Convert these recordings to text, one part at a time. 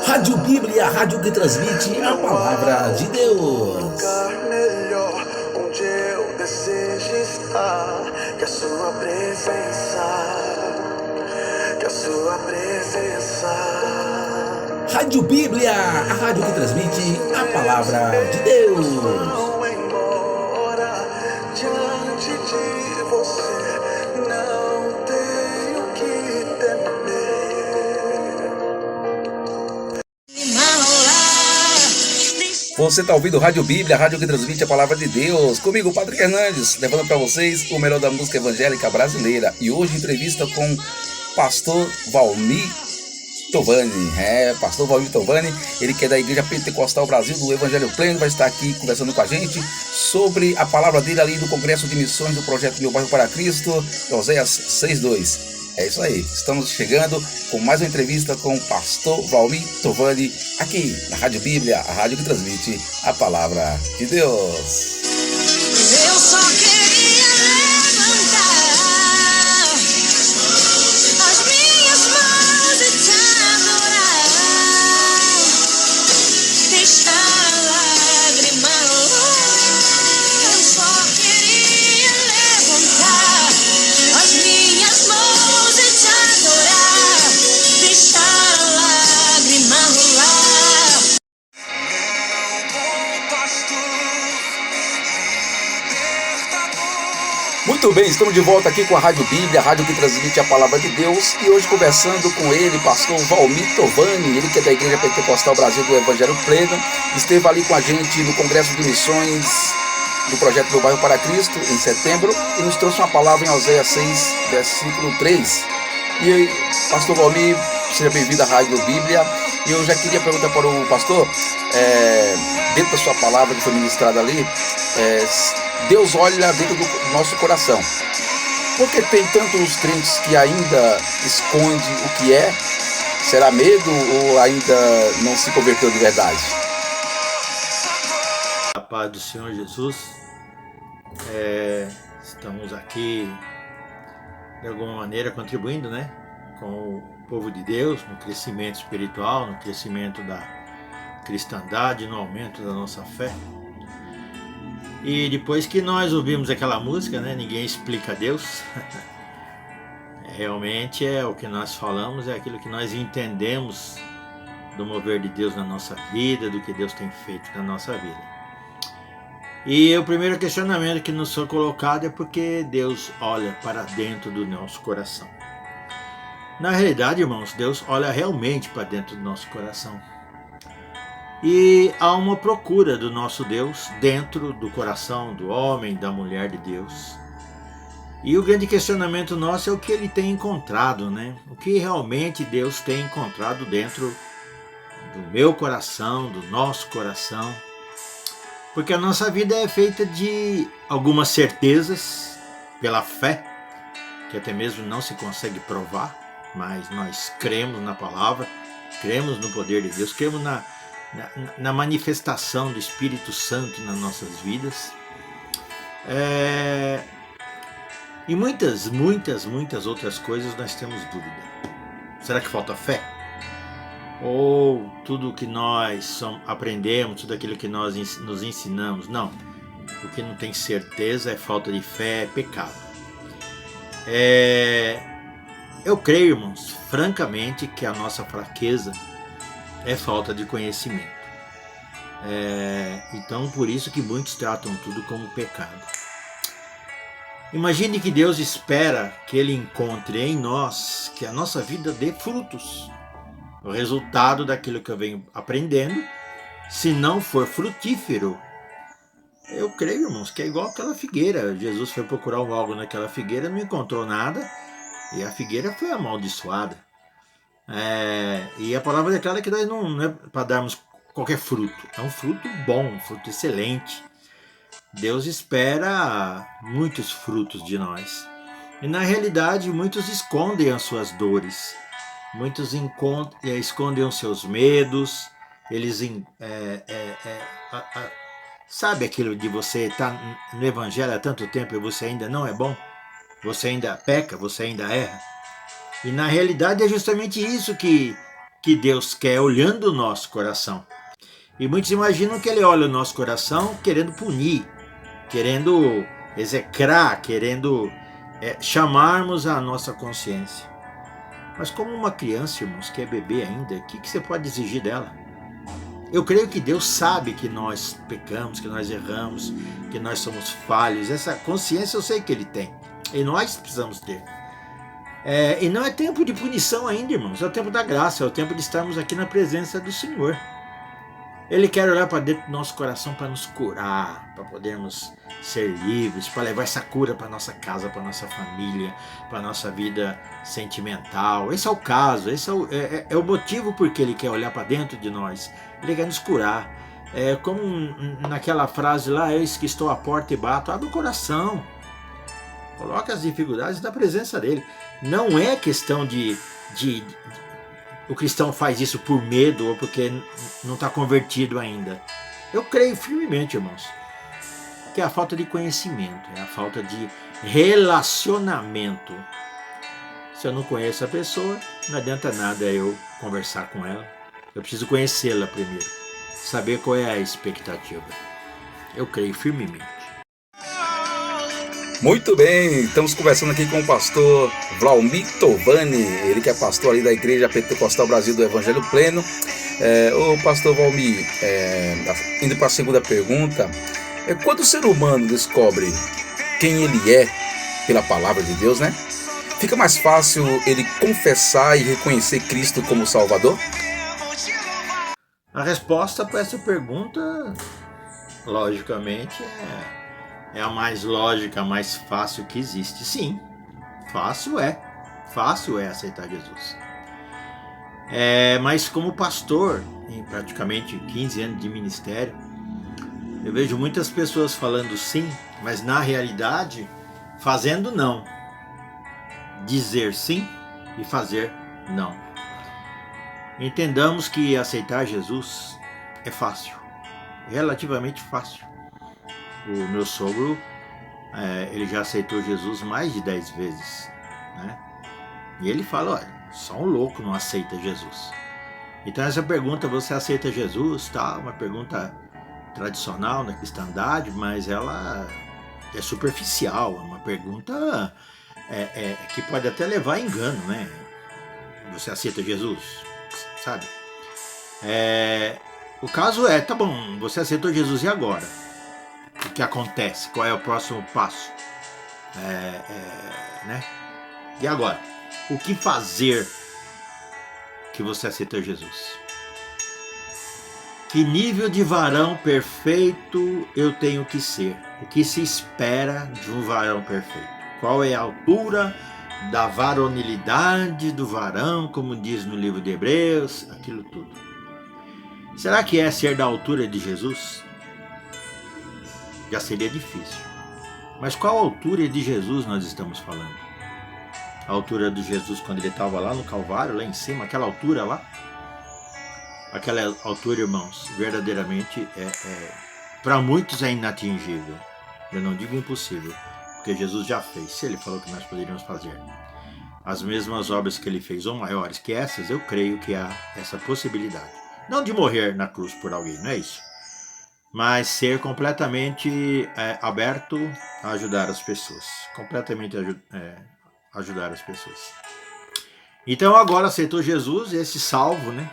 Rádio Bíblia, a rádio que transmite a palavra de Deus. Lugar melhor onde eu desejo estar, que a sua presença. Rádio Bíblia, a rádio que transmite a palavra de Deus. Vão embora diante de você, não tenho que temer. Você está ouvindo Rádio Bíblia, a rádio que transmite a palavra de Deus. Comigo, Padre Hernandes, levando para vocês o melhor da música evangélica brasileira. E hoje entrevista com Pastor Valmir Tovani. Pastor Valmir Tovani, ele que é da Igreja Pentecostal Brasil do Evangelho Pleno, vai estar aqui conversando com a gente sobre a palavra dele ali do Congresso de Missões do Projeto Meu Bairro para Cristo, Oséias 6:2. É isso aí, estamos chegando com mais uma entrevista com o Pastor Valmir Tovani, aqui na Rádio Bíblia, a rádio que transmite a palavra de Deus. Eu só queria levantar as minhas mãos e te adorar, deixar a lágrima rolar. Eu só queria levantar as minhas mãos e te adorar, deixar a lágrima rolar. Muito bem, estamos de volta aqui com a Rádio Bíblia, a rádio que transmite a palavra de Deus, e hoje conversando com ele, pastor Valmir Tovani, ele que é da Igreja Pentecostal Brasil do Evangelho Pleno, esteve ali com a gente no Congresso de Missões do Projeto Meu Bairro para Cristo, em setembro, e nos trouxe uma palavra em Oséias 6, versículo 3. E aí, pastor Valmir, seja bem-vindo à Rádio Bíblia, e eu já queria perguntar para o pastor, dentro da sua palavra que foi ministrada ali, Deus olha dentro do nosso coração. Por que tem tantos crentes que ainda esconde o que é? Será medo ou ainda não se converteu de verdade? A paz do Senhor Jesus. Estamos aqui de alguma maneira contribuindo, com o povo de Deus, no crescimento espiritual, no crescimento da cristandade, no aumento da nossa fé. E depois que nós ouvimos aquela música, Ninguém Explica Deus, realmente o que nós falamos, é aquilo que nós entendemos do mover de Deus na nossa vida, do que Deus tem feito na nossa vida. E o primeiro questionamento que nos foi colocado é porque Deus olha para dentro do nosso coração. Na realidade, irmãos, Deus olha realmente para dentro do nosso coração. E há uma procura do nosso Deus dentro do coração do homem, da mulher de Deus. E o grande questionamento nosso é o que ele tem encontrado, O que realmente Deus tem encontrado dentro do meu coração, do nosso coração. Porque a nossa vida é feita de algumas certezas pela fé, que até mesmo não se consegue provar, mas nós cremos na palavra, cremos no poder de Deus, cremos na manifestação do Espírito Santo nas nossas vidas. E muitas outras coisas nós temos dúvida. Será que falta fé? Ou tudo que nós aprendemos, tudo aquilo que nós nos ensinamos? Não. O que não tem certeza é falta de fé, é pecado. Eu creio, irmãos, francamente, que a nossa fraqueza é falta de conhecimento. Então, por isso que muitos tratam tudo como pecado. Imagine que Deus espera que Ele encontre em nós, que a nossa vida dê frutos. O resultado daquilo que eu venho aprendendo, se não for frutífero, eu creio, irmãos, que é igual aquela figueira. Jesus foi procurar algo naquela figueira, não encontrou nada, e a figueira foi amaldiçoada. E a palavra declara que nós não é para darmos qualquer fruto, é um fruto bom, um fruto excelente. Deus espera muitos frutos de nós. E na realidade, muitos escondem as suas dores, muitos escondem os seus medos, eles sabe aquilo de você estar no Evangelho há tanto tempo e você ainda não é bom? Você ainda peca, você ainda erra? E na realidade é justamente isso que que Deus quer olhando o nosso coração. E muitos imaginam que Ele olha o nosso coração querendo punir, querendo execrar, querendo chamarmos a nossa consciência. Mas como uma criança, irmãos, que é bebê ainda, o que você pode exigir dela? Eu creio que Deus sabe que nós pecamos, que nós erramos, que nós somos falhos. Essa consciência eu sei que Ele tem. E nós precisamos ter. E não é tempo de punição ainda, irmãos. É o tempo da graça, é o tempo de estarmos aqui na presença do Senhor. Ele quer olhar para dentro do nosso coração para nos curar, para podermos ser livres, para levar essa cura para nossa casa, para nossa família, para nossa vida sentimental. Esse é o caso, esse é o motivo por que Ele quer olhar para dentro de nós. Ele quer nos curar. Como naquela frase lá, eis que estou à porta e bato, abre o coração. Coloca as dificuldades na presença dele. Não é questão de o cristão faz isso por medo ou porque não está convertido ainda. Eu creio firmemente, irmãos, que é a falta de conhecimento, é a falta de relacionamento. Se eu não conheço a pessoa, não adianta nada eu conversar com ela. Eu preciso conhecê-la primeiro, saber qual é a expectativa. Eu creio firmemente. Muito bem, estamos conversando aqui com o pastor Valmir Tovani, ele que é pastor ali da Igreja Pentecostal Brasil do Evangelho Pleno. Ô pastor Valmir, indo para a segunda pergunta, quando o ser humano descobre quem ele é pela palavra de Deus, né? Fica mais fácil ele confessar e reconhecer Cristo como Salvador? A resposta para essa pergunta, logicamente, é a mais lógica, a mais fácil que existe. Sim, fácil é aceitar Jesus. Mas como pastor, em praticamente 15 anos de ministério, eu vejo muitas pessoas falando sim, mas na realidade fazendo não. Dizer sim e fazer não. Entendamos que aceitar Jesus é fácil, relativamente fácil. O meu sogro, ele já aceitou Jesus mais de 10 vezes, né? E ele fala, olha, só um louco não aceita Jesus. Então essa pergunta, você aceita Jesus, tá? Uma pergunta tradicional na cristandade, mas ela é superficial, é uma pergunta que pode até levar a engano, né? Você aceita Jesus, sabe? O caso tá bom, você aceitou Jesus e agora? O que acontece? Qual é o próximo passo? Né? E agora? O que fazer que você aceitou Jesus? Que nível de varão perfeito eu tenho que ser? O que se espera de um varão perfeito? Qual é a altura da varonilidade do varão, como diz no livro de Hebreus? Aquilo tudo. Será que é ser da altura de Jesus? Já seria difícil. Mas qual altura de Jesus nós estamos falando? A altura de Jesus quando ele estava lá no Calvário, lá em cima, aquela altura lá? Aquela altura, irmãos, verdadeiramente para muitos é inatingível. Eu não digo impossível, porque Jesus já fez. Se ele falou que nós poderíamos fazer as mesmas obras que ele fez ou maiores que essas, eu creio que há essa possibilidade. Não de morrer na cruz por alguém, não é isso? Mas ser completamente aberto a ajudar as pessoas. Completamente ajudar as pessoas. Então agora aceitou Jesus, esse salvo, né?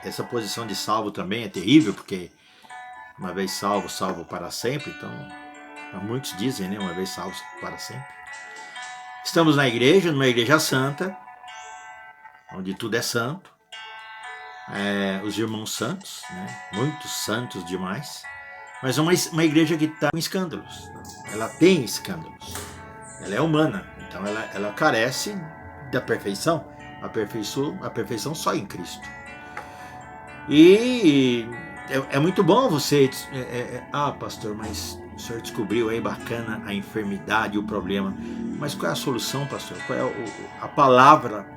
Essa posição de salvo também é terrível, porque uma vez salvo, salvo para sempre. Então, muitos dizem, né? Uma vez salvo para sempre. Estamos na igreja, numa igreja santa, onde tudo é santo. Os irmãos santos, né? Muitos santos demais, mas uma igreja que está com escândalos. Ela tem escândalos, ela é humana, então ela carece da perfeição. A perfeição só em Cristo. E é muito bom você pastor, mas o senhor descobriu aí bacana a enfermidade, o problema, mas qual é a solução, pastor? Qual é a palavra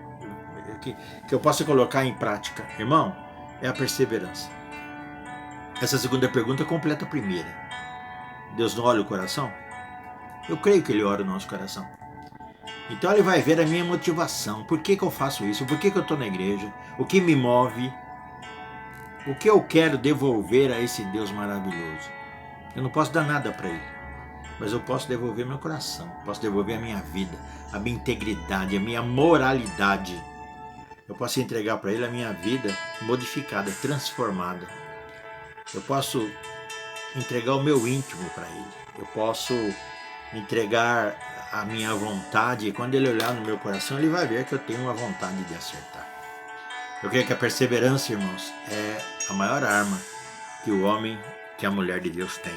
que eu possa colocar em prática? Irmão, é a perseverança. Essa segunda pergunta completa a primeira. Deus não olha o coração? Eu creio que Ele olha o nosso coração. Então ele vai ver a minha motivação. Por que eu faço isso? Por que eu estou na igreja? O que me move? O que eu quero devolver a esse Deus maravilhoso? Eu não posso dar nada para ele, mas eu posso devolver meu coração, posso devolver a minha vida, a minha integridade, a minha moralidade. Eu posso entregar para ele a minha vida modificada, transformada. Eu posso entregar o meu íntimo para ele. Eu posso entregar a minha vontade, e quando ele olhar no meu coração, ele vai ver que eu tenho uma vontade de acertar. Eu creio que a perseverança, irmãos, é a maior arma que o homem, que a mulher de Deus tem.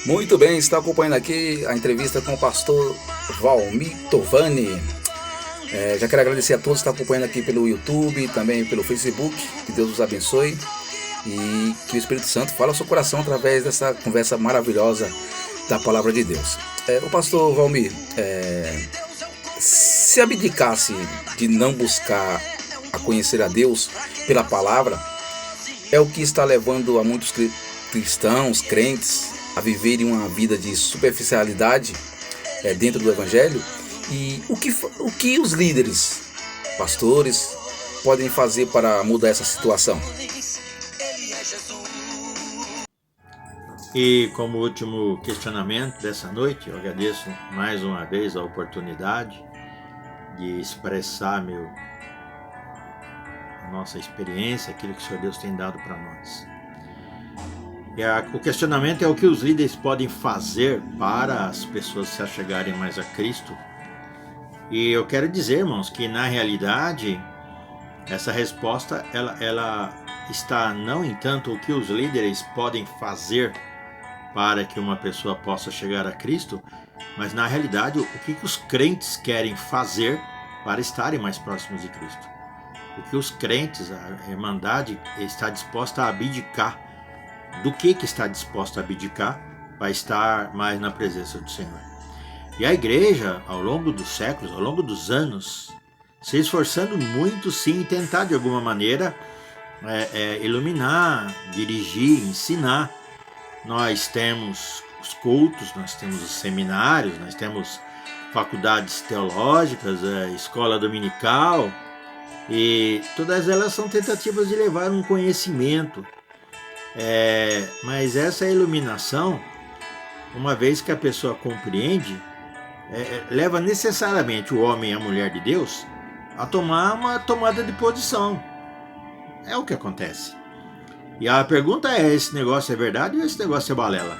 Muito bem, está acompanhando aqui a entrevista com o pastor Valmir Tovani. Já quero agradecer a todos que estão acompanhando aqui pelo YouTube, também pelo Facebook. Que Deus os abençoe e que o Espírito Santo fale ao seu coração através dessa conversa maravilhosa da palavra de Deus. O pastor Valmir, se abdicasse de não buscar a conhecer a Deus pela palavra, é o que está levando a muitos cristãos, crentes, a viverem uma vida de superficialidade dentro do Evangelho. E o que os líderes, pastores, podem fazer para mudar essa situação? E como último questionamento dessa noite, eu agradeço mais uma vez a oportunidade de expressar a nossa experiência, aquilo que o Senhor Deus tem dado para nós. O questionamento é o que os líderes podem fazer para as pessoas se achegarem mais a Cristo. E eu quero dizer, irmãos, que na realidade essa resposta ela está não em tanto o que os líderes podem fazer para que uma pessoa possa chegar a Cristo, mas na realidade o que os crentes querem fazer para estarem mais próximos de Cristo. O que os crentes, a Irmandade, está disposta a abdicar. Do que está disposta a abdicar para estar mais na presença do Senhor. E a igreja, ao longo dos séculos, ao longo dos anos, se esforçando muito sim em tentar de alguma maneira iluminar, dirigir, ensinar. Nós temos os cultos, nós temos os seminários, nós temos faculdades teológicas, escola dominical, e todas elas são tentativas de levar um conhecimento. Mas essa iluminação, uma vez que a pessoa compreende, leva necessariamente o homem e a mulher de Deus a tomar uma tomada de posição. É o que acontece. E a pergunta é: esse negócio é verdade ou esse negócio é balela?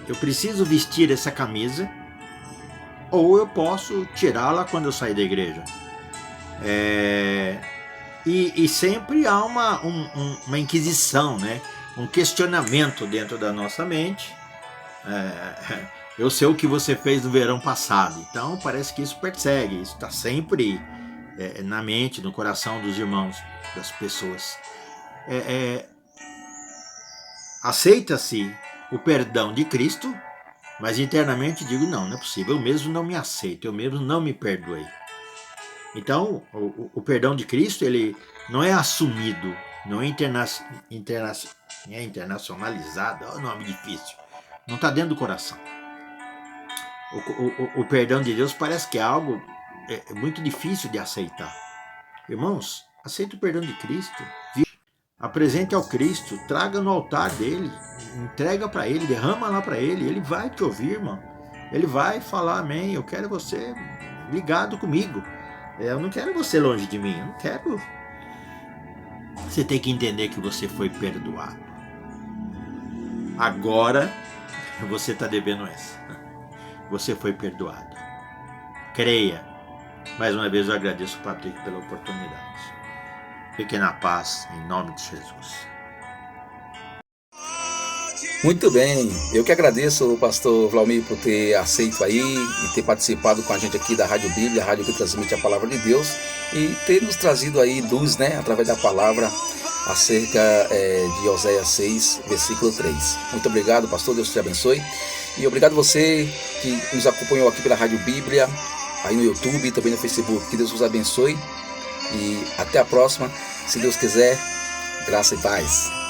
Eu preciso vestir essa camisa ou eu posso tirá-la quando eu sair da igreja? E sempre há uma inquisição, né? Um questionamento dentro da nossa mente. Eu sei o que você fez no verão passado, então parece que isso persegue, isso está sempre na mente, no coração dos irmãos, das pessoas. Aceita-se o perdão de Cristo, mas internamente digo: não é possível, eu mesmo não me aceito, eu mesmo não me perdoei. Então, o perdão de Cristo, ele não é assumido, não é internacionalizado, é um nome difícil, não está dentro do coração. O perdão de Deus parece que é algo muito difícil de aceitar. Irmãos, aceita o perdão de Cristo, apresente ao Cristo, traga no altar dele, entrega para ele, derrama lá para ele, ele vai te ouvir, irmão. Ele vai falar: amém, eu quero você ligado comigo. Eu não quero você longe de mim, eu não quero. Você tem que entender que você foi perdoado. Agora você está devendo essa. Você foi perdoado. Creia. Mais uma vez eu agradeço o Patrick pela oportunidade. Fique na paz, em nome de Jesus. Muito bem, eu que agradeço o pastor Valmir por ter aceito aí e ter participado com a gente aqui da Rádio Bíblia, a rádio que transmite a palavra de Deus, e ter nos trazido aí luz, né, através da palavra acerca de Oséias 6, versículo 3. Muito obrigado, pastor, Deus te abençoe. E obrigado você que nos acompanhou aqui pela Rádio Bíblia, aí no YouTube e também no Facebook. Que Deus vos abençoe e até a próxima, se Deus quiser. Graça e paz.